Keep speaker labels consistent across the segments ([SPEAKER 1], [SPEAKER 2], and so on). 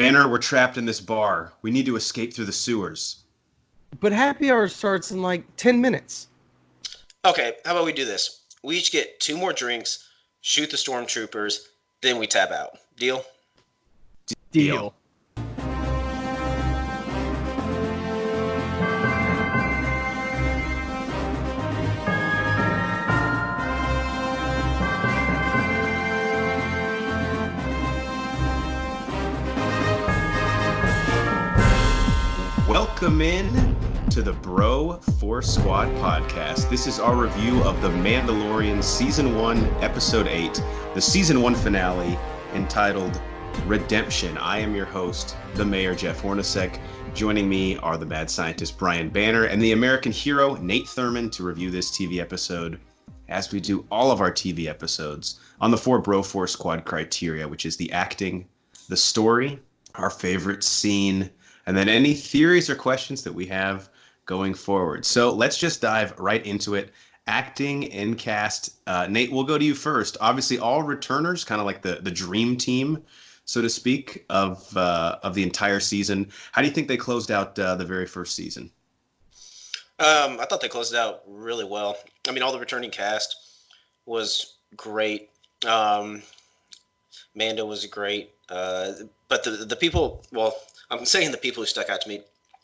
[SPEAKER 1] Banner, we're trapped in this bar. We need to escape through the sewers.
[SPEAKER 2] But happy hour starts in like 10 minutes.
[SPEAKER 3] Okay, how about we do this? We each get 2 more drinks, shoot the stormtroopers, then we tap out. Deal?
[SPEAKER 2] Deal.
[SPEAKER 1] Welcome in to the Bro Force Squad podcast. This is our review of The Mandalorian Season 1, Episode 8, the Season 1 finale, entitled Redemption. I am your host, the Mayor, Jeff Hornacek. Joining me are the Mad Scientist, Brian Banner, and the American hero, Nate Thurman, to review this TV episode, as we do all of our TV episodes, on the 4 Bro Force Squad criteria, which is the acting, the story, our favorite scene, and then any theories or questions that we have going forward. So let's just dive right into it. Acting and cast. Nate, we'll go to you first. Obviously, all returners, kind of like the dream team, so to speak, of the entire season. How do you think they closed out the very first season?
[SPEAKER 3] I thought they closed it out really well. I mean, all the returning cast was great. Mando was great. But the people, well, I'm saying the people who stuck out to me,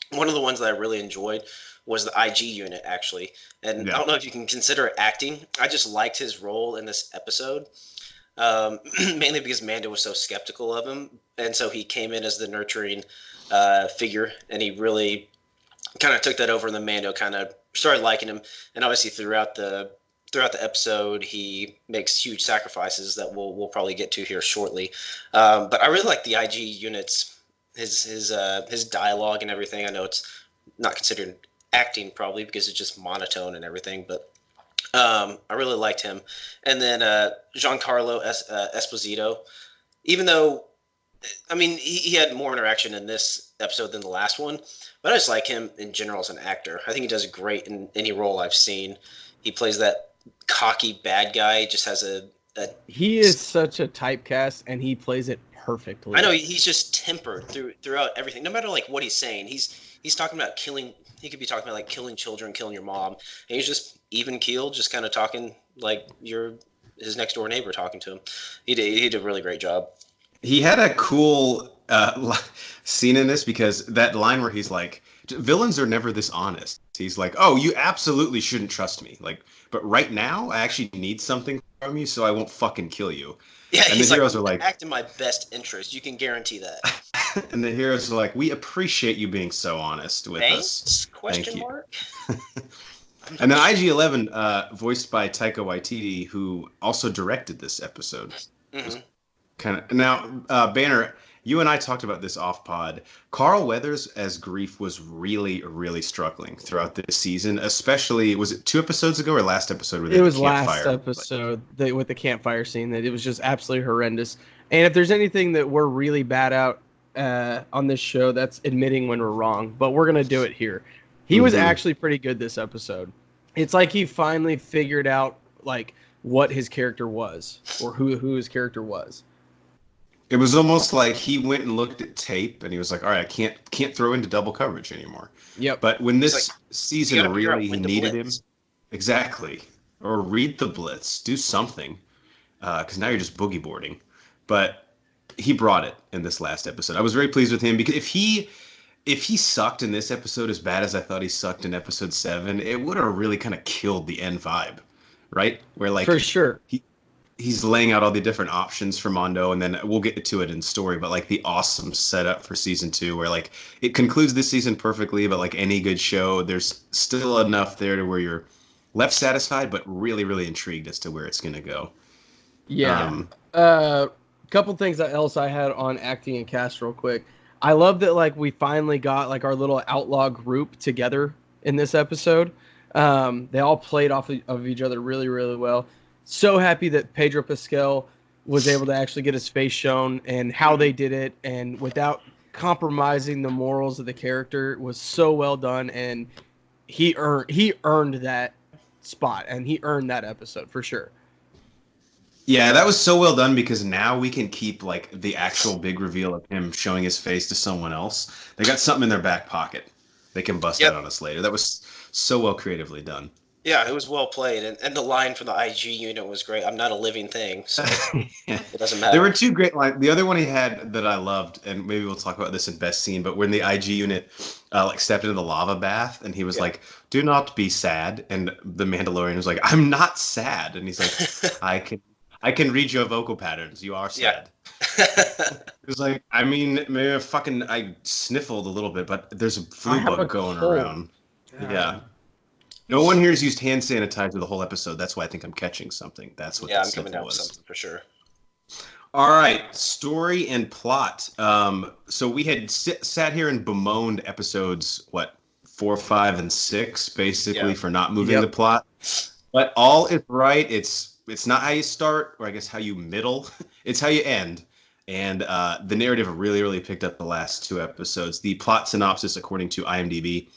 [SPEAKER 3] one of the ones that I really enjoyed was the IG unit, actually. And I don't know if you can consider it acting. I just liked his role in this episode, mainly because Mando was so skeptical of him. And so he came in as the nurturing figure, and he really kind of took that over, and then Mando kind of started liking him. And obviously throughout the episode, he makes huge sacrifices that we'll probably get to here shortly. But I really like the IG units. His dialogue and everything. I know it's not considered acting probably because it's just monotone and everything, but I really liked him. And then Giancarlo Esposito, even though, I mean, he had more interaction in this episode than the last one, but I just like him in general as an actor. I think he does great in any role I've seen. He plays that cocky bad guy. He just has
[SPEAKER 2] He is such a typecast, and he plays it perfectly.
[SPEAKER 3] I know he's just tempered throughout everything. No matter like what he's saying, he's talking about killing. He could be talking about like killing children, killing your mom, and he's just even keeled, just kind of talking like his next door neighbor talking to him. He did a really great job.
[SPEAKER 1] He had a cool scene in this because that line where he's like, "Villains are never this honest." He's like, "Oh, you absolutely shouldn't trust me. Like, but right now, I actually need something from you, so I won't fucking kill you."
[SPEAKER 3] Yeah,
[SPEAKER 1] and the heroes are like,
[SPEAKER 3] act in my best interest. You can guarantee that.
[SPEAKER 1] And the heroes are like, we appreciate you being so honest with us.
[SPEAKER 3] Question mark?
[SPEAKER 1] And then IG-11, voiced by Taika Waititi, who also directed this episode.
[SPEAKER 3] Mm-hmm.
[SPEAKER 1] Kind of now, Banner, you and I talked about this off pod. Carl Weathers as Grief was really, really struggling throughout this season. Especially, was it 2 episodes ago or last episode? Where
[SPEAKER 2] it was last episode with the campfire scene that it was just absolutely horrendous. And if there's anything that we're really bad out on this show, that's admitting when we're wrong. But we're gonna do it here. He was actually pretty good this episode. It's like he finally figured out like what his character was or who his character was.
[SPEAKER 1] It was almost like he went and looked at tape and he was like, all right, I can't throw into double coverage anymore.
[SPEAKER 2] Yep.
[SPEAKER 1] But when this season really needed him, exactly, or read the blitz, do something, because now you're just boogie boarding. But he brought it in this last episode. I was very pleased with him because if he sucked in this episode as bad as I thought he sucked in episode 7, it would have really kind of killed the end vibe, right? Where like
[SPEAKER 2] for sure
[SPEAKER 1] he's laying out all the different options for Mando, and then we'll get to it in story, but like the awesome setup for season 2 where like it concludes this season perfectly, but like any good show, there's still enough there to where you're left satisfied, but really, really intrigued as to where it's going to go.
[SPEAKER 2] Yeah. Couple things else I had on acting and cast real quick. I love that like we finally got like our little outlaw group together in this episode. They all played off of each other really, really well. So happy that Pedro Pascal was able to actually get his face shown and how they did it, and without compromising the morals of the character, was so well done, and he earned that spot, and he earned that episode for sure.
[SPEAKER 1] Yeah, that was so well done because now we can keep like the actual big reveal of him showing his face to someone else. They got something in their back pocket. They can bust
[SPEAKER 3] Yep.
[SPEAKER 1] out on us later. That was so well creatively done.
[SPEAKER 3] Yeah, it was well played, and the line from the IG unit was great. I'm not a living thing, so it doesn't
[SPEAKER 1] There
[SPEAKER 3] matter.
[SPEAKER 1] were two great lines. The other one he had that I loved, and maybe we'll talk about this in best scene, but when the IG unit like stepped into the lava bath and he was
[SPEAKER 3] Yeah.
[SPEAKER 1] like, "Do not be sad," and the Mandalorian was like, "I'm not sad," and he's like, I can read your vocal patterns. You are
[SPEAKER 3] Yeah.
[SPEAKER 1] sad." It was like, I mean, maybe I sniffled a little bit, but there's a
[SPEAKER 2] I
[SPEAKER 1] flu
[SPEAKER 2] have a
[SPEAKER 1] bug going
[SPEAKER 2] cold.
[SPEAKER 1] around. Yeah. No one here has used hand sanitizer the whole episode. That's why I think I'm catching something. That's what
[SPEAKER 3] Yeah,
[SPEAKER 1] that
[SPEAKER 3] I'm coming
[SPEAKER 1] sniffle
[SPEAKER 3] down with
[SPEAKER 1] was.
[SPEAKER 3] something for sure.
[SPEAKER 1] All right, story and plot. So we had sat here and bemoaned episodes, what, 4, 5, and 6, basically
[SPEAKER 3] Yeah.
[SPEAKER 1] for not moving
[SPEAKER 2] Yep.
[SPEAKER 1] the plot. But all is right. It's not how you start, or I guess how you middle. It's how you end. And the narrative really, really picked up the last 2 episodes. The plot synopsis, according to IMDb: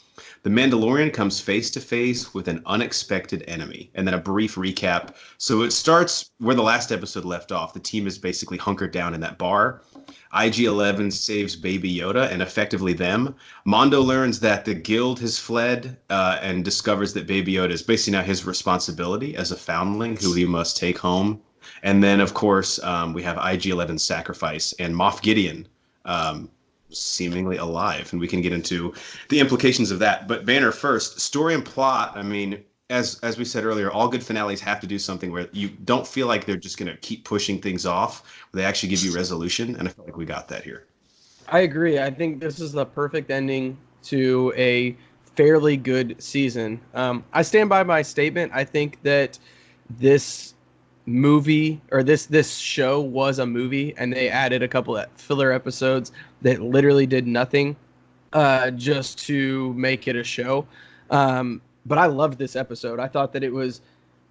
[SPEAKER 1] the Mandalorian comes face to face with an unexpected enemy, and then a brief recap. So it starts where the last episode left off. The team is basically hunkered down in that bar. IG-11 saves Baby Yoda and effectively them. Mondo learns that the guild has fled and discovers that Baby Yoda is basically now his responsibility as a foundling who he must take home. And then, of course, we have IG-11's sacrifice and Moff Gideon seemingly alive, and we can get into the implications of that. But Banner first, story and plot. I mean, as we said earlier, all good finales have to do something where you don't feel like they're just going to keep pushing things off. Where they actually give you resolution, and I feel like we got that here.
[SPEAKER 2] I agree. I think this is the perfect ending to a fairly good season. I stand by my statement. I think that this movie or this show was a movie, and they added a couple of filler episodes that literally did nothing just to make it a show. But I loved this episode. I thought that it was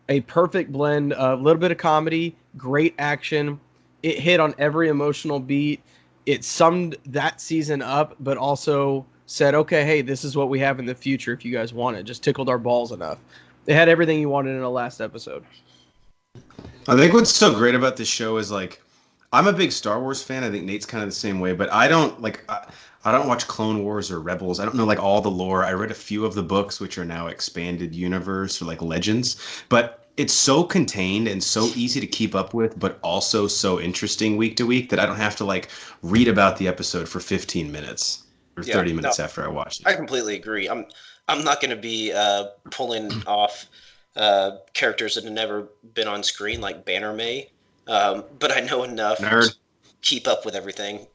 [SPEAKER 2] a perfect blend of a little bit of comedy, great action. It hit on every emotional beat. It summed that season up, but also said, okay, hey, this is what we have in the future if you guys want it. Just tickled our balls enough. It had everything you wanted in a last episode.
[SPEAKER 1] I think what's so great about this show is like, I'm a big Star Wars fan. I think Nate's kind of the same way, but I don't like. I don't watch Clone Wars or Rebels. I don't know like all the lore. I read a few of the books, which are now expanded universe or like Legends, but it's so contained and so easy to keep up with, but also so interesting week to week that I don't have to like read about the episode for 15 minutes or
[SPEAKER 3] Yeah,
[SPEAKER 1] 30
[SPEAKER 3] no,
[SPEAKER 1] minutes after I watch
[SPEAKER 3] I
[SPEAKER 1] it.
[SPEAKER 3] completely agree. I'm not going to be pulling off characters that have never been on screen like Banner May, but I know enough to
[SPEAKER 1] Nerd.
[SPEAKER 3] keep up with everything.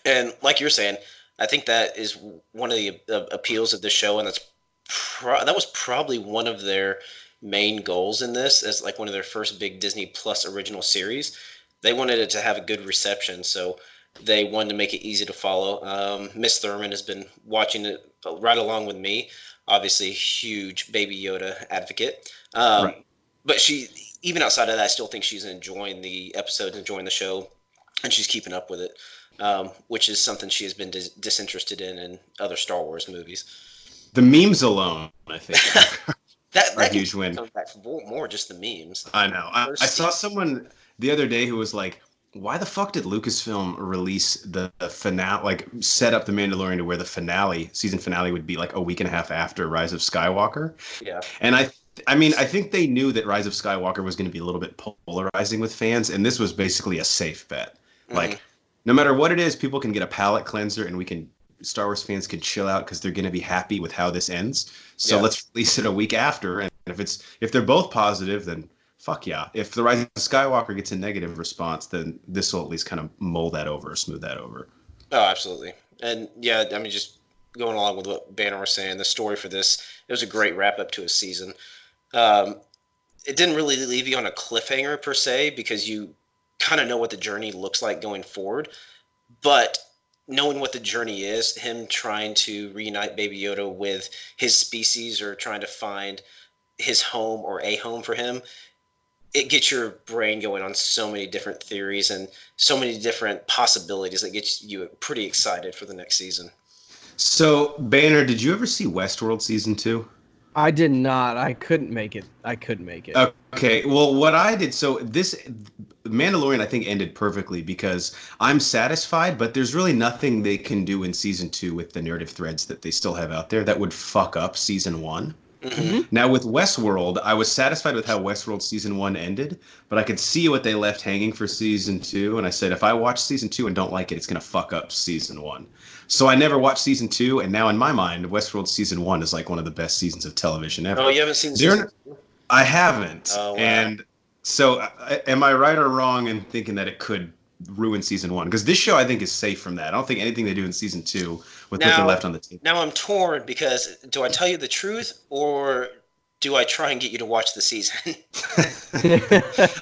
[SPEAKER 3] And like you're saying, I think that is one of the appeals of the show, and that was probably one of their main goals in this, as like one of their first big Disney Plus original series. They wanted it to have a good reception, so they wanted to make it easy to follow. Miss Thurman has been watching it right along with me. Obviously, a huge Baby Yoda advocate.
[SPEAKER 1] Right.
[SPEAKER 3] But she, even outside of that, I still think she's enjoying the episodes, enjoying the show, and she's keeping up with it, which is something she has been disinterested in other Star Wars movies.
[SPEAKER 1] The memes alone, I think,
[SPEAKER 3] That
[SPEAKER 1] are a
[SPEAKER 3] that can
[SPEAKER 1] huge win.
[SPEAKER 3] come back for more just the memes.
[SPEAKER 1] I know. I
[SPEAKER 3] First
[SPEAKER 1] saw
[SPEAKER 3] season.
[SPEAKER 1] someone the other day who was like, why the fuck did Lucasfilm release the finale, like set up the Mandalorian to where the season finale would be like a week and a half after Rise of Skywalker?
[SPEAKER 3] Yeah.
[SPEAKER 1] And I mean, I think they knew that Rise of Skywalker was going to be a little bit polarizing with fans, and this was basically a safe bet.
[SPEAKER 3] Hmm.
[SPEAKER 1] Like, no matter what it is, people can get a palate cleanser, and Star Wars fans can chill out because they're going to be happy with how this ends. So
[SPEAKER 3] Yeah.
[SPEAKER 1] let's release it a week after, and if they're both positive, then fuck yeah. If the Rise of Skywalker gets a negative response, then this will at least kind of mull that over, smooth that over.
[SPEAKER 3] Oh, absolutely. And yeah, I mean, just going along with what Banner was saying, the story for this, it was a great wrap up to a season. Um, it didn't really leave you on a cliffhanger per se because you kind of know what the journey looks like going forward. But knowing what the journey is, him trying to reunite Baby Yoda with his species or trying to find his home or a home for him, it gets your brain going on so many different theories and so many different possibilities that gets you pretty excited for the next season.
[SPEAKER 1] So, Banner, did you ever see Westworld season 2?
[SPEAKER 2] I did not. I couldn't make it.
[SPEAKER 1] Okay, well, what I did, so this Mandalorian, I think, ended perfectly because I'm satisfied, but there's really nothing they can do in season 2 with the narrative threads that they still have out there that would fuck up season 1.
[SPEAKER 3] Mm-hmm.
[SPEAKER 1] Now, with Westworld, I was satisfied with how Westworld season 1 ended, but I could see what they left hanging for season 2, and I said, if I watch season 2 and don't like it, it's going to fuck up season 1. So I never watched season 2, and now in my mind, Westworld season 1 is like one of the best seasons of television ever.
[SPEAKER 3] Oh, you haven't seen season 2?
[SPEAKER 1] I haven't.
[SPEAKER 3] Oh, wow.
[SPEAKER 1] And so am I right or wrong in thinking that it could ruin season 1? Because this show, I think, is safe from that. I don't think anything they do in season 2 would put them left on the table.
[SPEAKER 3] Now I'm torn because do I tell you the truth or do I try and get you to watch the season?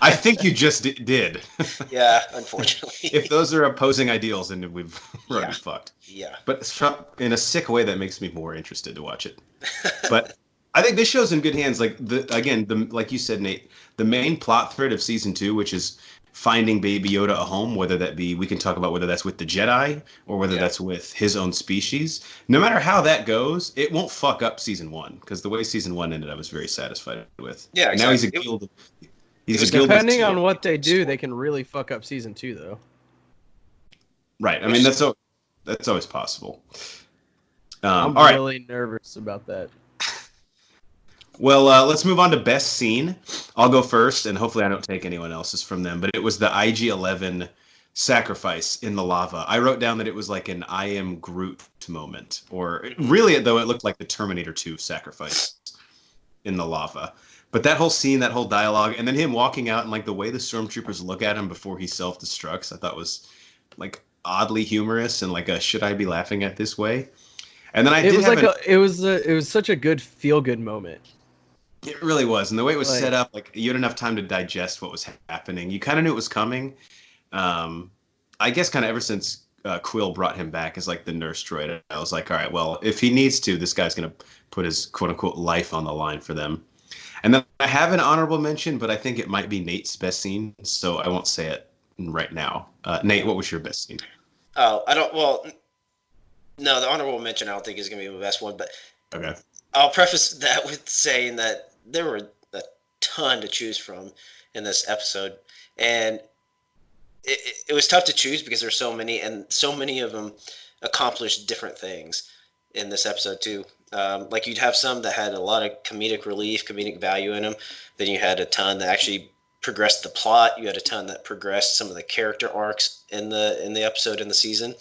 [SPEAKER 1] I think you just did.
[SPEAKER 3] Yeah, unfortunately.
[SPEAKER 1] If those are opposing ideals, then we've already fucked.
[SPEAKER 3] Yeah.
[SPEAKER 1] But in a sick way, that makes me more interested to watch it. But I think this show's in good hands. Like like you said, Nate, the main plot thread of season 2, which is finding Baby Yoda a home, whether that be, we can talk about whether that's with the Jedi or whether that's with his own species. No matter how that goes, it won't fuck up season 1 because the way season 1 ended, I was very satisfied with.
[SPEAKER 3] Yeah, exactly.
[SPEAKER 1] Now he's a guild.
[SPEAKER 2] Depending on what they do, they can really fuck up season 2, though.
[SPEAKER 1] Right. I mean, that's always possible.
[SPEAKER 2] I'm really nervous about that.
[SPEAKER 1] Well, let's move on to best scene. I'll go first, and hopefully I don't take anyone else's from them. But it was the IG-11 sacrifice in the lava. I wrote down that it was like an I am Groot moment. Or really, though, it looked like the Terminator 2 sacrifice in the lava. But that whole scene, that whole dialogue, and then him walking out and like the way the stormtroopers look at him before he self-destructs, I thought was like oddly humorous and like a should I be laughing at this way? And then
[SPEAKER 2] it was such a good feel-good moment.
[SPEAKER 1] It really was. And the way it was set up, like you had enough time to digest what was happening. You kind of knew it was coming. I guess kind of ever since Quill brought him back as like the nurse droid, I was like, all right, well, if he needs to, this guy's going to put his quote unquote life on the line for them. And then I have an honorable mention, but I think it might be Nate's best scene. So I won't say it right now. Nate, what was your best scene?
[SPEAKER 3] Oh, no, the honorable mention I don't think is going to be my best one, but
[SPEAKER 1] okay.
[SPEAKER 3] I'll preface that with saying that there were a ton to choose from in this episode, and it was tough to choose because there's so many, and so many of them accomplished different things in this episode too. Like you'd have some that had a lot of comedic relief, comedic value in them. Then you had a ton that actually progressed the plot. You had a ton that progressed some of the character arcs in the episode in the season.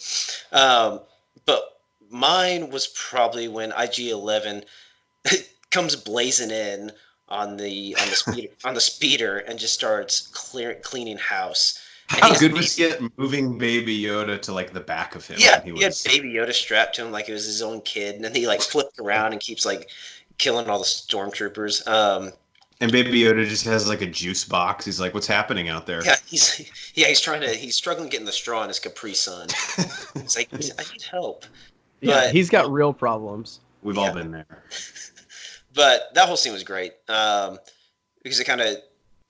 [SPEAKER 3] But mine was probably when IG-11 comes blazing in on the speeder and just starts cleaning house. And
[SPEAKER 1] how good was he at moving Baby Yoda to like the back of him?
[SPEAKER 3] Yeah, he had Baby Yoda strapped to him like it was his own kid, and then he like flipped around and keeps like killing all the stormtroopers.
[SPEAKER 1] And Baby Yoda just has like a juice box. He's like, "What's happening out there?"
[SPEAKER 3] Yeah, he's struggling getting the straw in his Capri Sun. He's like, "I need help."
[SPEAKER 2] Yeah, he's got real problems.
[SPEAKER 1] We've all been there.
[SPEAKER 3] But that whole scene was great because it kind of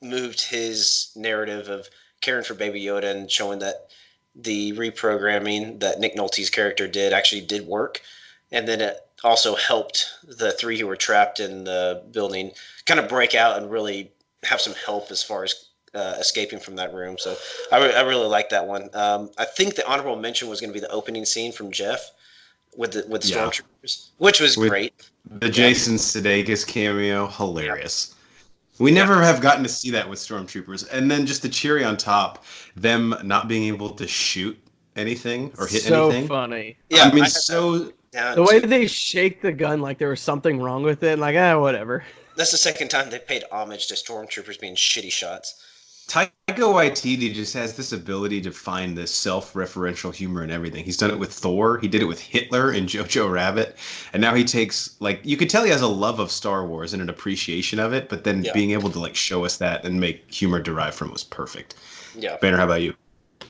[SPEAKER 3] moved his narrative of caring for Baby Yoda and showing that the reprogramming that Nick Nolte's character actually did work. And then it also helped the three who were trapped in the building kind of break out and really have some help as far as escaping from that room. So I really like that one. I think the honorable mention was going to be the opening scene from Jeff with stormtroopers, which was great.
[SPEAKER 1] The Jason Sudeikis cameo, hilarious. We never have gotten to see that with stormtroopers. And then just the cherry on top, them not being able to shoot anything or hit anything.
[SPEAKER 2] So funny.
[SPEAKER 3] Yeah,
[SPEAKER 1] I mean,
[SPEAKER 2] the way they shake the gun like there was something wrong with it, like, whatever.
[SPEAKER 3] That's the second time they paid homage to stormtroopers being shitty shots.
[SPEAKER 1] Taika Waititi just has this ability to find this self-referential humor in everything. He's done it with Thor. He did it with Hitler and Jojo Rabbit. And now he takes, like, you could tell he has a love of Star Wars and an appreciation of it, but then being able to, like, show us that and make humor derived from it was perfect.
[SPEAKER 3] Yeah.
[SPEAKER 1] Banner, how about you?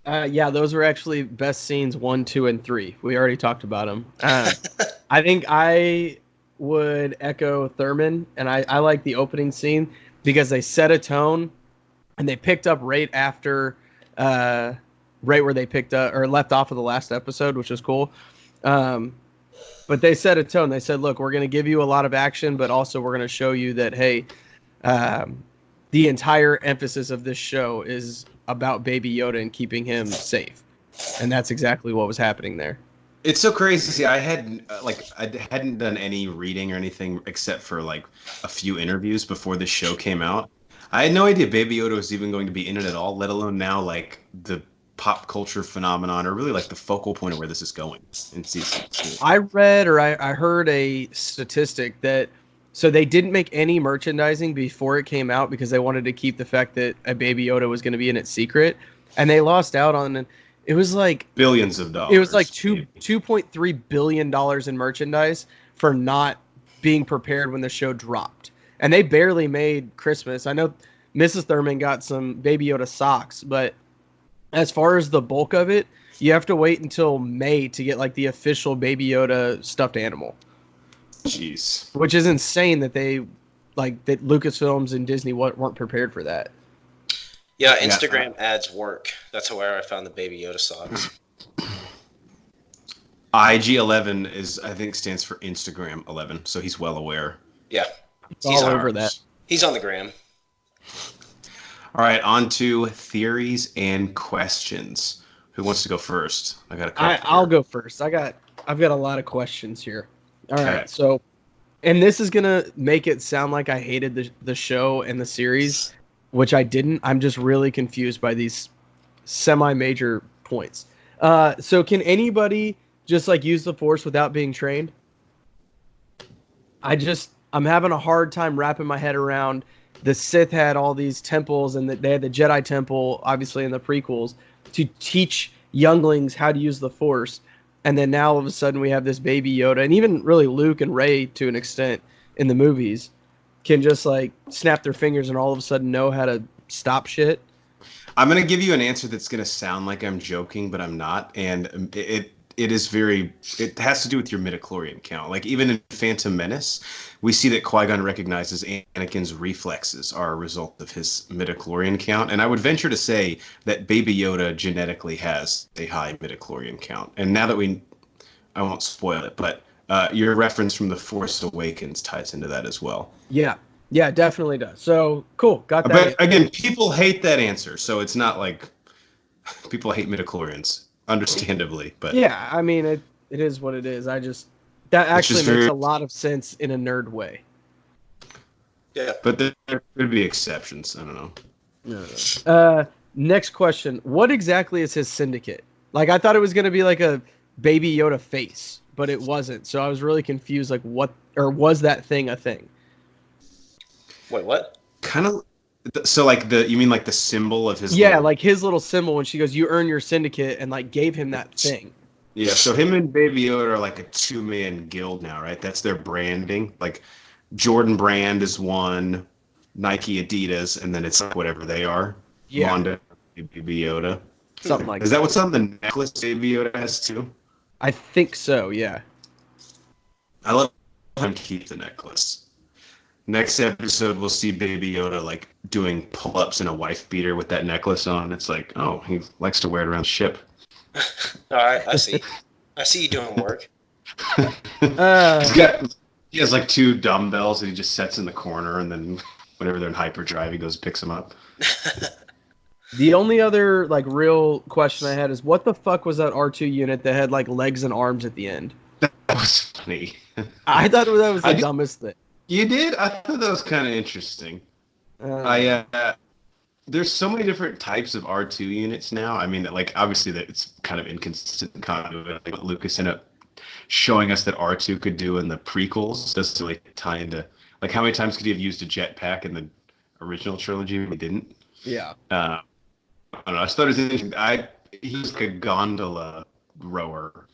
[SPEAKER 2] Those were actually best scenes 1, 2, and 3. We already talked about them. I think I would echo Thurman, and I like the opening scene because they set a tone. And they picked up right after, right where they picked up or left off of the last episode, which was cool. But they set a tone. They said, look, we're going to give you a lot of action, but also we're going to show you that, hey, the entire emphasis of this show is about Baby Yoda and keeping him safe. And that's exactly what was happening there.
[SPEAKER 1] It's so crazy to see. I hadn't done any reading or anything except for like a few interviews before this show came out. I had no idea Baby Yoda was even going to be in it at all, let alone now like the pop culture phenomenon or really like the focal point of where this is going in season 2.
[SPEAKER 2] I read or I heard a statistic that so they didn't make any merchandising before it came out because they wanted to keep the fact that a Baby Yoda was going to be in it secret, and they lost out on it was like
[SPEAKER 1] billions of dollars.
[SPEAKER 2] It was like $2.3 billion in merchandise for not being prepared when the show dropped. And they barely made Christmas. I know Mrs. Thurman got some Baby Yoda socks, but as far as the bulk of it, you have to wait until May to get like the official Baby Yoda stuffed animal.
[SPEAKER 1] Jeez.
[SPEAKER 2] Which is insane that that Lucasfilms and Disney weren't prepared for that.
[SPEAKER 3] Yeah, Instagram ads work. That's where I found the Baby Yoda socks.
[SPEAKER 1] IG11 I think stands for Instagram 11, so he's well aware.
[SPEAKER 3] Yeah.
[SPEAKER 2] He's all over that.
[SPEAKER 3] He's on the gram.
[SPEAKER 1] All right, on to theories and questions. Who wants to go first? I got a couple.
[SPEAKER 2] I'll go first. I've got a lot of questions here. All right, so, and this is gonna make it sound like I hated the show and the series, which I didn't. I'm just really confused by these semi-major points. So can anybody just like use the Force without being trained? I'm having a hard time wrapping my head around the Sith had all these temples and they had the Jedi temple, obviously in the prequels, to teach younglings how to use the Force. And then now all of a sudden we have this Baby Yoda, and even really Luke and Rey to an extent in the movies can just like snap their fingers and all of a sudden know how to stop shit.
[SPEAKER 1] I'm going to give you an answer that's going to sound like I'm joking, but I'm not. And it has to do with your midichlorian count. Like even in Phantom Menace, we see that Qui-Gon recognizes Anakin's reflexes are a result of his midichlorian count. And I would venture to say that Baby Yoda genetically has a high midichlorian count. And now that I won't spoil it, but your reference from The Force Awakens ties into that as well.
[SPEAKER 2] Yeah, definitely does. So cool, got that.
[SPEAKER 1] But again, people hate that answer, so it's not like people hate midichlorians, understandably. But
[SPEAKER 2] yeah, I mean it is what it is. That actually makes a lot of sense in a nerd way.
[SPEAKER 3] Yeah,
[SPEAKER 1] but there could be exceptions. I don't know.
[SPEAKER 2] No. Next question: what exactly is his syndicate? Like, I thought it was going to be like a Baby Yoda face, but it wasn't. So I was really confused. Like, what or was that thing a thing?
[SPEAKER 3] Wait, what?
[SPEAKER 1] Kind of. So, like you mean like the symbol of his?
[SPEAKER 2] Yeah, like his little symbol when she goes, "You earn your syndicate," and like gave him that thing.
[SPEAKER 1] Yeah, so him and Baby Yoda are like a 2-man guild now, right? That's their branding. Like Jordan Brand is one, Nike, Adidas, and then it's like whatever they are.
[SPEAKER 2] Yeah.
[SPEAKER 1] Mondo, Baby Yoda.
[SPEAKER 2] Something like that.
[SPEAKER 1] Is that what's on the necklace Baby Yoda has too?
[SPEAKER 2] I think so, yeah.
[SPEAKER 1] I love him keep the necklace. Next episode, we'll see Baby Yoda like doing pull-ups in a wife beater with that necklace on. It's like, oh, he likes to wear it around the ship.
[SPEAKER 3] All right, I see. I see you doing work.
[SPEAKER 1] He has like 2 dumbbells that he just sets in the corner, and then whenever they're in hyperdrive, he goes and picks them up.
[SPEAKER 2] The only other like real question I had is what the fuck was that R2 unit that had like legs and arms at the end?
[SPEAKER 1] That was funny.
[SPEAKER 2] I thought that was the dumbest thing.
[SPEAKER 1] You did? I thought that was kind of interesting. There's so many different types of R2 units now. I mean, like obviously that it's kind of inconsistent continuity. What Lucas ended up showing us that R2 could do in the prequels doesn't really tie into like how many times could he have used a jetpack in the original trilogy? He didn't.
[SPEAKER 2] Yeah.
[SPEAKER 1] I don't know. I just thought it was interesting. He was like a gondola rower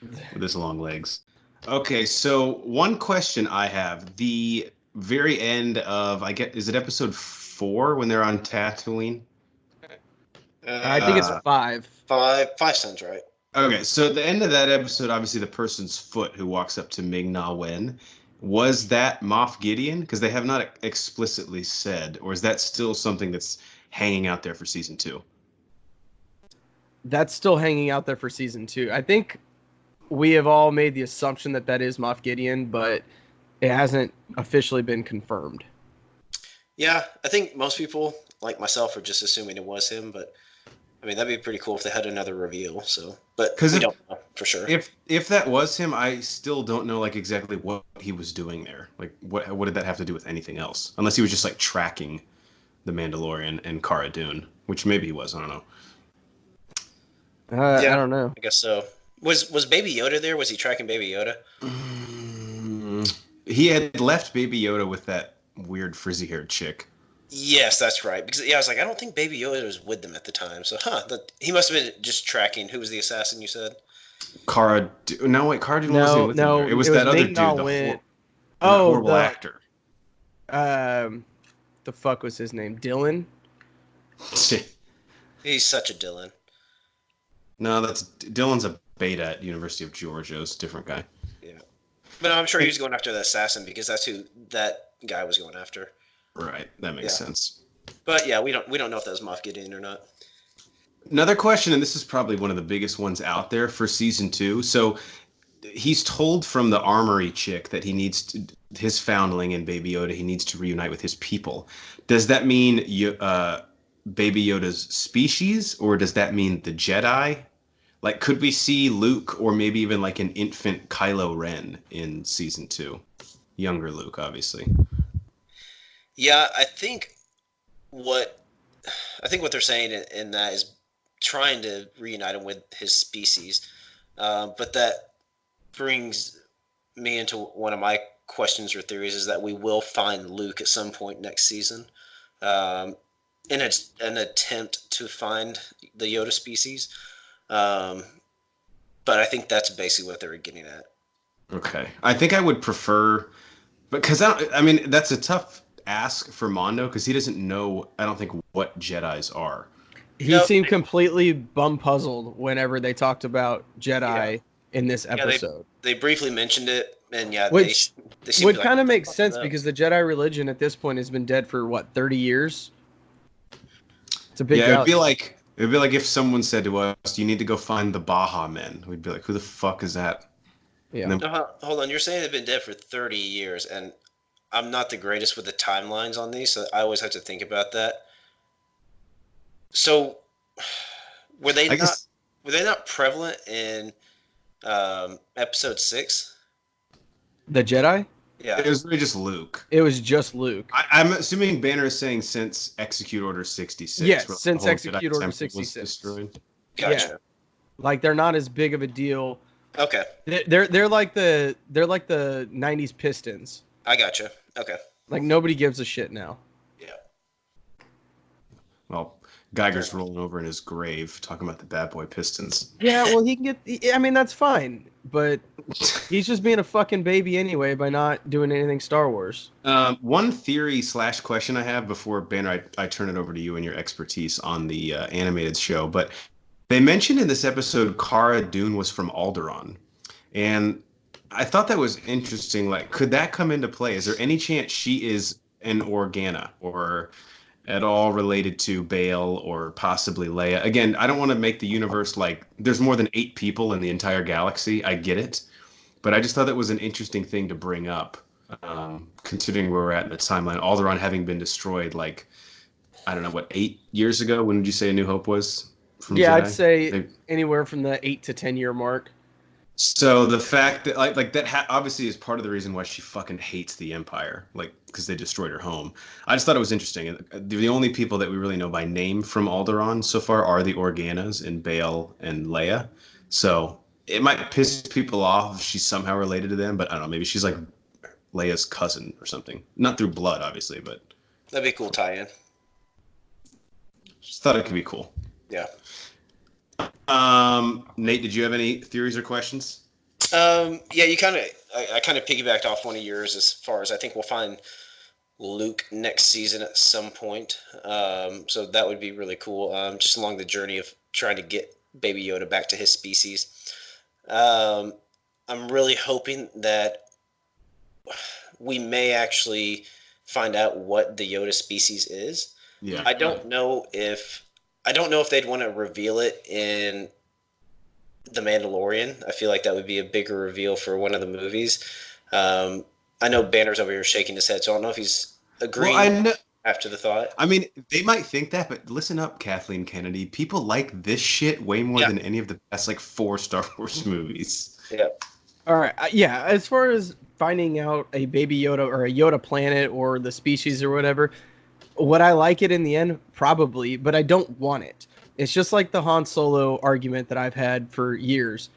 [SPEAKER 1] with his long legs. Okay, so one question I have: the very end of is it episode 4 when they're on Tatooine?
[SPEAKER 2] I think it's 5.
[SPEAKER 3] 5 sounds right.
[SPEAKER 1] Okay, so at the end of that episode, obviously the person's foot who walks up to Ming-Na Wen, was that Moff Gideon? Because they have not explicitly said, or is that still something that's hanging out there for season 2?
[SPEAKER 2] That's still hanging out there for season 2. I think we have all made the assumption that is Moff Gideon, but it hasn't officially been confirmed.
[SPEAKER 3] Yeah, I think most people, like myself, are just assuming it was him, but I mean, that'd be pretty cool if they had another reveal. So, but we don't know for sure.
[SPEAKER 1] If that was him, I still don't know like exactly what he was doing there. Like, what did that have to do with anything else? Unless he was just like tracking the Mandalorian and Cara Dune, which maybe he was. I don't know.
[SPEAKER 2] I don't know.
[SPEAKER 3] I guess so. Was Baby Yoda there? Was he tracking Baby Yoda?
[SPEAKER 1] He had left Baby Yoda with that weird frizzy-haired chick.
[SPEAKER 3] Yes, that's right. Because I was like, I don't think Baby Yoda was with them at the time. So, he must have been just tracking. Who was the assassin you said?
[SPEAKER 1] Cara Dune wasn't with him. It was that other dude, the horrible actor.
[SPEAKER 2] The fuck was his name? Dylan?
[SPEAKER 3] He's such a Dylan.
[SPEAKER 1] No, Dylan's a beta at University of Georgia. It's a different guy.
[SPEAKER 3] Yeah. But I'm sure he was going after the assassin because that's who that guy was going after.
[SPEAKER 1] Right. That makes sense.
[SPEAKER 3] But yeah, we don't know if that was Moff Gideon or not.
[SPEAKER 1] Another question, and this is probably one of the biggest ones out there for season 2. So he's told from the armory chick that he needs to, his foundling and Baby Yoda, he needs to reunite with his people. Does that mean Baby Yoda's species, or does that mean the Jedi? Like, could we see Luke, or maybe even like an infant Kylo Ren in season 2? Younger Luke, obviously.
[SPEAKER 3] Yeah, I think what they're saying in that is trying to reunite him with his species, but that brings me into one of my questions or theories is that we will find Luke at some point next season, in an attempt to find the Yoda species. But I think that's basically what they were getting at.
[SPEAKER 1] Okay. I think I would prefer, because I mean, that's a tough ask for Mondo because he doesn't know, I don't think, what Jedis are.
[SPEAKER 2] He seemed completely bum-puzzled whenever they talked about Jedi in this episode.
[SPEAKER 3] They briefly mentioned it, and
[SPEAKER 2] which would kind of make sense because the Jedi religion at this point has been dead for, 30 years? It's a big
[SPEAKER 1] it'd be like if someone said to us, "You need to go find the Baja Men." We'd be like, "Who the fuck is that?"
[SPEAKER 2] Yeah.
[SPEAKER 3] Then, hold on, you're saying they've been dead for 30 years, and I'm not the greatest with the timelines on these, so I always have to think about that. So, were they not prevalent in episode 6?
[SPEAKER 2] The Jedi?
[SPEAKER 3] Yeah.
[SPEAKER 1] It was really just Luke.
[SPEAKER 2] It was just Luke.
[SPEAKER 1] I'm assuming Banner is saying since Execute Order 66.
[SPEAKER 2] Yes, since Execute Order 66.
[SPEAKER 3] Gotcha.
[SPEAKER 2] Yeah. Like, they're not as big of a deal.
[SPEAKER 3] Okay.
[SPEAKER 2] They're like the 90s Pistons.
[SPEAKER 3] I gotcha. Okay.
[SPEAKER 2] Like, nobody gives a shit now.
[SPEAKER 3] Yeah.
[SPEAKER 1] Well, Geiger's rolling over in his grave talking about the bad boy Pistons.
[SPEAKER 2] Yeah, well, he can get... I mean, that's fine. But he's just being a fucking baby anyway by not doing anything Star Wars.
[SPEAKER 1] One theory / question I have before, Banner, I turn it over to you and your expertise on the animated show. But they mentioned in this episode Cara Dune was from Alderaan. And I thought that was interesting. Like, could that come into play? Is there any chance she is an Organa or at all related to Bail or possibly Leia? Again, I don't want to make the universe like there's more than 8 people in the entire galaxy. I get it. But I just thought that was an interesting thing to bring up, considering where we're at in the timeline. Alderaan having been destroyed, like, I don't know, 8 years ago? When did you say A New Hope was? From Jedi?
[SPEAKER 2] I'd say anywhere from the 8 to 10 year mark.
[SPEAKER 1] So the fact that like that obviously is part of the reason why she fucking hates the Empire, like because they destroyed her home. I just thought it was interesting. And the only people that we really know by name from Alderaan so far are the Organas and Bail and Leia. So it might piss people off if she's somehow related to them, but I don't know. Maybe she's like Leia's cousin or something. Not through blood, obviously, but
[SPEAKER 3] that'd be a cool tie-in.
[SPEAKER 1] Just thought it could be cool.
[SPEAKER 3] Yeah.
[SPEAKER 1] Nate, did you have any theories or questions?
[SPEAKER 3] Yeah, I kind of piggybacked off one of yours as far as I think we'll find Luke next season at some point. So that would be really cool. Just along the journey of trying to get Baby Yoda back to his species. I'm really hoping that we may actually find out what the Yoda species is.
[SPEAKER 1] Yeah.
[SPEAKER 3] I don't know if they'd want to reveal it in The Mandalorian. I feel like that would be a bigger reveal for one of the movies. I know Banner's over here shaking his head, so I don't know if he's agreeing after the thought.
[SPEAKER 1] I mean, they might think that, but listen up, Kathleen Kennedy. People like this shit way more than any of the best, 4 Star Wars movies.
[SPEAKER 3] Yeah.
[SPEAKER 2] All right. Yeah. As far as finding out a Baby Yoda or a Yoda planet or the species or whatever, would I like it in the end? Probably, but I don't want it. It's just like the Han Solo argument that I've had for years.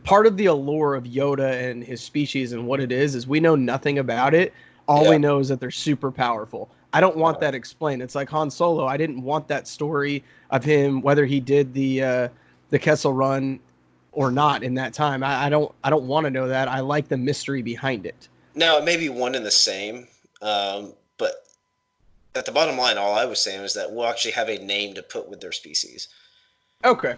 [SPEAKER 2] Part of the allure of Yoda and his species and what it is we know nothing about it. All we know is that they're super powerful. I don't want that explained. It's like Han Solo. I didn't want that story of him, whether he did the Kessel Run or not in that time. I don't want to know that. I like the mystery behind it.
[SPEAKER 3] No, it may be one and the same, but at the bottom line, all I was saying was that we'll actually have a name to put with their species.
[SPEAKER 2] Okay.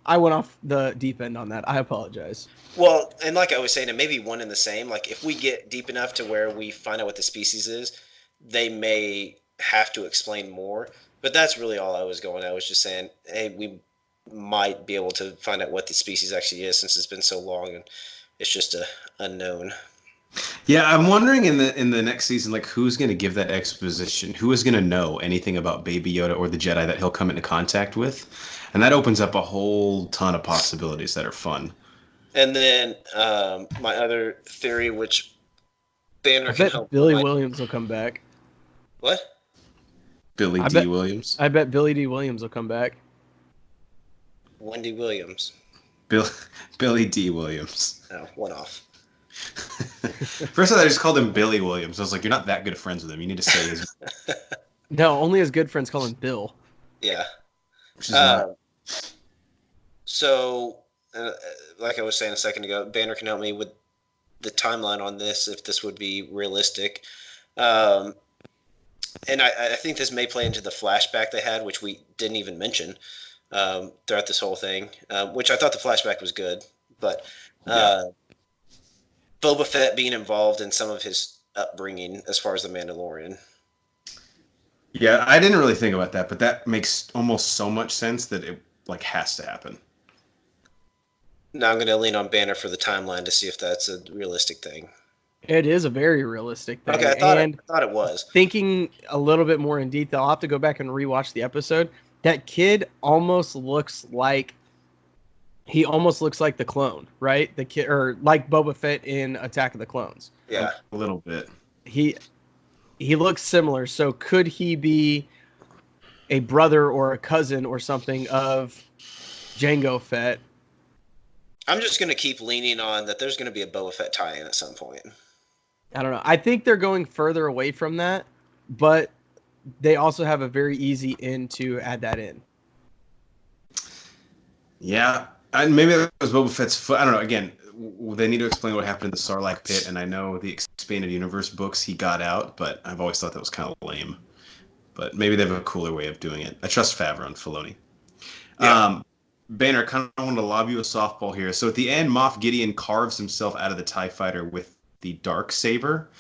[SPEAKER 2] I went off the deep end on that. I apologize.
[SPEAKER 3] Well, and like I was saying, it may be one and the same. Like if we get deep enough to where we find out what the species is, they may have to explain more. But that's really all I was going. I was just saying, hey, we might be able to find out what the species actually is since it's been so long and it's just a unknown.
[SPEAKER 1] Yeah, I'm wondering in the next season, who's going to give that exposition? Who is going to know anything about Baby Yoda or the Jedi that he'll come into contact with? And that opens up a whole ton of possibilities that are fun.
[SPEAKER 3] And then my other theory, which Banner can help.
[SPEAKER 2] Billy Williams will come back.
[SPEAKER 3] What?
[SPEAKER 1] Billy D. Williams?
[SPEAKER 2] I bet Billy D. Williams will come back.
[SPEAKER 3] Wendy Williams.
[SPEAKER 1] Billy D. Williams.
[SPEAKER 3] Oh, one off.
[SPEAKER 1] First I just called him Billy Williams. I was like, you're not that good of friends with him. You need to say his.
[SPEAKER 2] No, only his good friends call him Bill.
[SPEAKER 3] Yeah.
[SPEAKER 1] Which is not.
[SPEAKER 3] So, like I was saying a second ago, Banner can help me with the timeline on this, if this would be realistic. And I think this may play into the flashback they had, which we didn't even mention throughout this whole thing, which I thought the flashback was good. But Boba Fett being involved in some of his upbringing as far as the Mandalorian.
[SPEAKER 1] Yeah, I didn't really think about that, but that makes almost so much sense that it has to happen.
[SPEAKER 3] Now I'm going to lean on Banner for the timeline to see if that's a realistic thing.
[SPEAKER 2] It is a very realistic thing.
[SPEAKER 3] Okay, I thought it was.
[SPEAKER 2] Thinking a little bit more in detail, I'll have to go back and rewatch the episode. That kid almost looks like the clone, right? The kid, or like Boba Fett in Attack of the Clones.
[SPEAKER 3] Yeah,
[SPEAKER 1] a little bit.
[SPEAKER 2] He looks similar. So could he be a brother or a cousin or something of Jango Fett?
[SPEAKER 3] I'm just going to keep leaning on that there's going to be a Boba Fett tie-in at some point.
[SPEAKER 2] I don't know. I think they're going further away from that, but they also have a very easy in to add that in.
[SPEAKER 1] Yeah, and maybe that was Boba Fett's foot. I don't know. Again, they need to explain what happened in the Sarlacc pit, and I know the expanded universe books he got out, but I've always thought that was kind of lame. But maybe they have a cooler way of doing it. I trust Favreau and Filoni. Yeah. Banner, kind of wanted to lob you a softball here. So at the end, Moff Gideon carves himself out of the TIE fighter with the dark saber.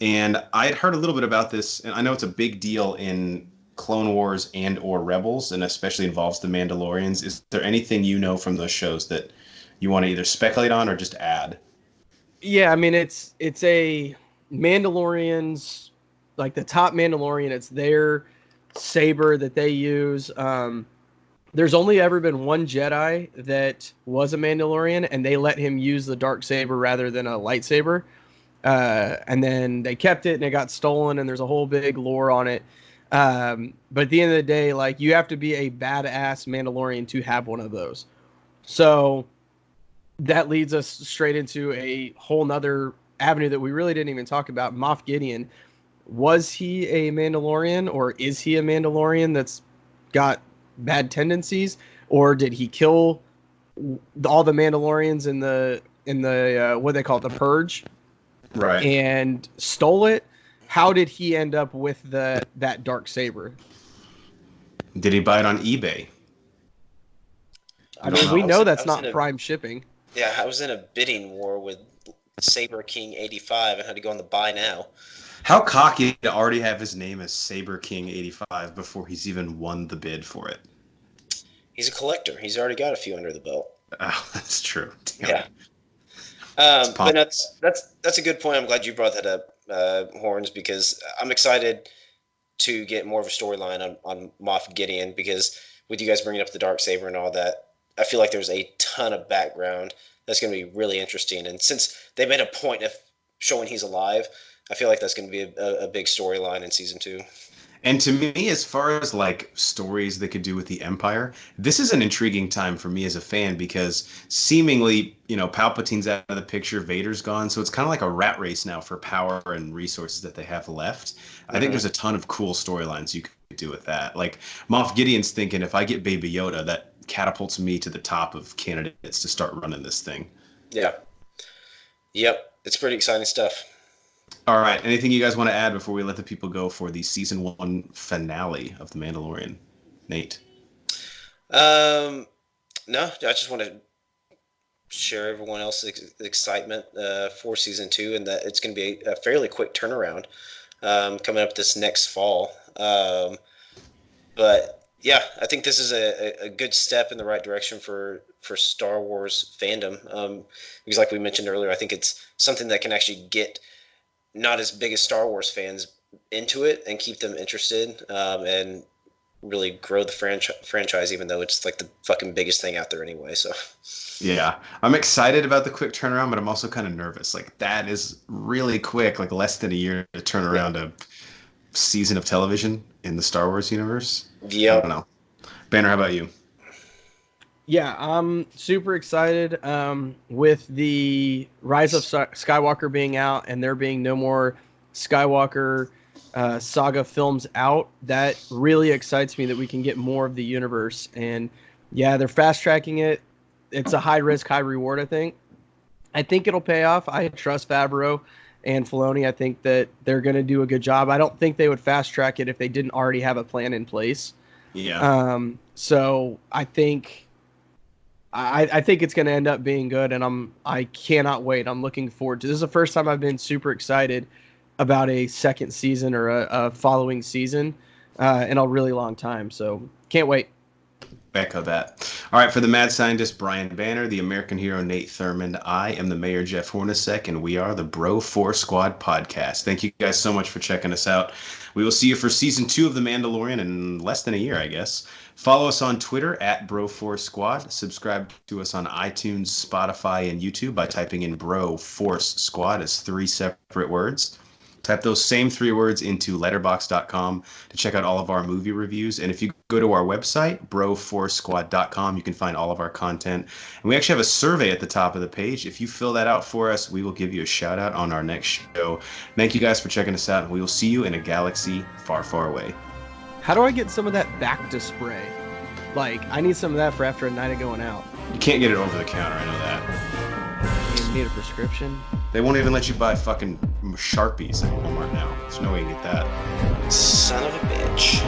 [SPEAKER 1] And I had heard a little bit about this, and I know it's a big deal in Clone Wars and or Rebels, and especially involves the Mandalorians. Is there anything you know from those shows that you want to either speculate on or just add?
[SPEAKER 2] Yeah, I mean, it's a Mandalorians, like the top Mandalorian, it's their saber that they use. There's only ever been one Jedi that was a Mandalorian, and they let him use the dark saber rather than a lightsaber. And then they kept it, and it got stolen, and there's a whole big lore on it. But at the end of the day, you have to be a badass Mandalorian to have one of those. So that leads us straight into a whole nother avenue that we really didn't even talk about. Moff Gideon. Was he a Mandalorian, or is he a Mandalorian that's got bad tendencies, or did he kill all the Mandalorians in the what they call it, the Purge,
[SPEAKER 1] right,
[SPEAKER 2] and stole it? How did he end up with that dark saber?
[SPEAKER 1] Did he buy it on eBay?
[SPEAKER 2] I mean, we know that's not prime shipping.
[SPEAKER 3] Yeah, I was in a bidding war with Saber King 85 and had to go on the buy now.
[SPEAKER 1] How cocky to already have his name as Saber King 85 before he's even won the bid for it.
[SPEAKER 3] He's a collector. He's already got a few under the belt.
[SPEAKER 1] Oh, that's true. Damn.
[SPEAKER 3] Yeah. But that's a good point. I'm glad you brought that up, Horns, because I'm excited to get more of a storyline on Moff Gideon, because with you guys bringing up the Darksaber and all that, I feel like there's a ton of background that's going to be really interesting. And since they made a point of showing he's alive, I feel like that's going to be a big storyline in season 2.
[SPEAKER 1] And to me, as far as like stories they could do with the Empire, this is an intriguing time for me as a fan, because seemingly, Palpatine's out of the picture, Vader's gone, so it's kind of like a rat race now for power and resources that they have left. I think there's a ton of cool storylines you could do with that. Like Moff Gideon's thinking, if I get Baby Yoda, that catapults me to the top of candidates to start running this thing.
[SPEAKER 3] Yeah. Yep. It's pretty exciting stuff.
[SPEAKER 1] All right. Anything you guys want to add before we let the people go for the season 1 finale of The Mandalorian? Nate?
[SPEAKER 3] No, I just want to share everyone else's excitement for season 2, and that it's going to be a fairly quick turnaround coming up this next fall. But yeah, I think this is a good step in the right direction for Star Wars fandom. Because like we mentioned earlier, I think it's something that can actually get not as big as Star Wars fans into it and keep them interested, and really grow the franchise, even though it's like the fucking biggest thing out there anyway. So
[SPEAKER 1] yeah, I'm excited about the quick turnaround, but I'm also kind of nervous. Like, that is really quick, like less than a year to turn around a season of television in the Star Wars universe.
[SPEAKER 3] Yeah,
[SPEAKER 1] I don't know. Banner, how about you?
[SPEAKER 2] Yeah, I'm super excited with the Rise of Skywalker being out and there being no more Skywalker saga films out. That really excites me that we can get more of the universe. And yeah, they're fast tracking it. It's a high risk, high reward, I think. I think it'll pay off. I trust Favreau and Filoni. I think that they're going to do a good job. I don't think they would fast track it if they didn't already have a plan in place.
[SPEAKER 1] Yeah.
[SPEAKER 2] So I think it's going to end up being good, and I cannot wait. I'm looking forward to this. Is the first time I've been super excited about a second season or a following season in a really long time. So can't wait.
[SPEAKER 1] Echo that. All right, for the mad scientist Brian Banner, the American hero Nate Thurmond, I am the mayor Jeff Hornacek, and we are the Bro 4 Squad podcast. Thank you guys so much for checking us out. We will see you for season 2 of The Mandalorian in less than a year, I guess. Follow us on Twitter at Bro 4 Squad. Subscribe to us on iTunes, Spotify, and YouTube by typing in Bro Force Squad as 3 separate words. Type those same 3 words into letterboxd.com to check out all of our movie reviews. And if you go to our website, bro4squad.com, you can find all of our content. And we actually have a survey at the top of the page. If you fill that out for us, we will give you a shout out on our next show. Thank you guys for checking us out, and we will see you in a galaxy far, far away.
[SPEAKER 2] How do I get some of that Bacta spray? Like, I need some of that for after a night of going out.
[SPEAKER 1] You can't get it over the counter, I know that.
[SPEAKER 2] You need a prescription?
[SPEAKER 1] They won't even let you buy fucking Sharpies at Walmart now. There's no way you get that.
[SPEAKER 3] Son of a bitch.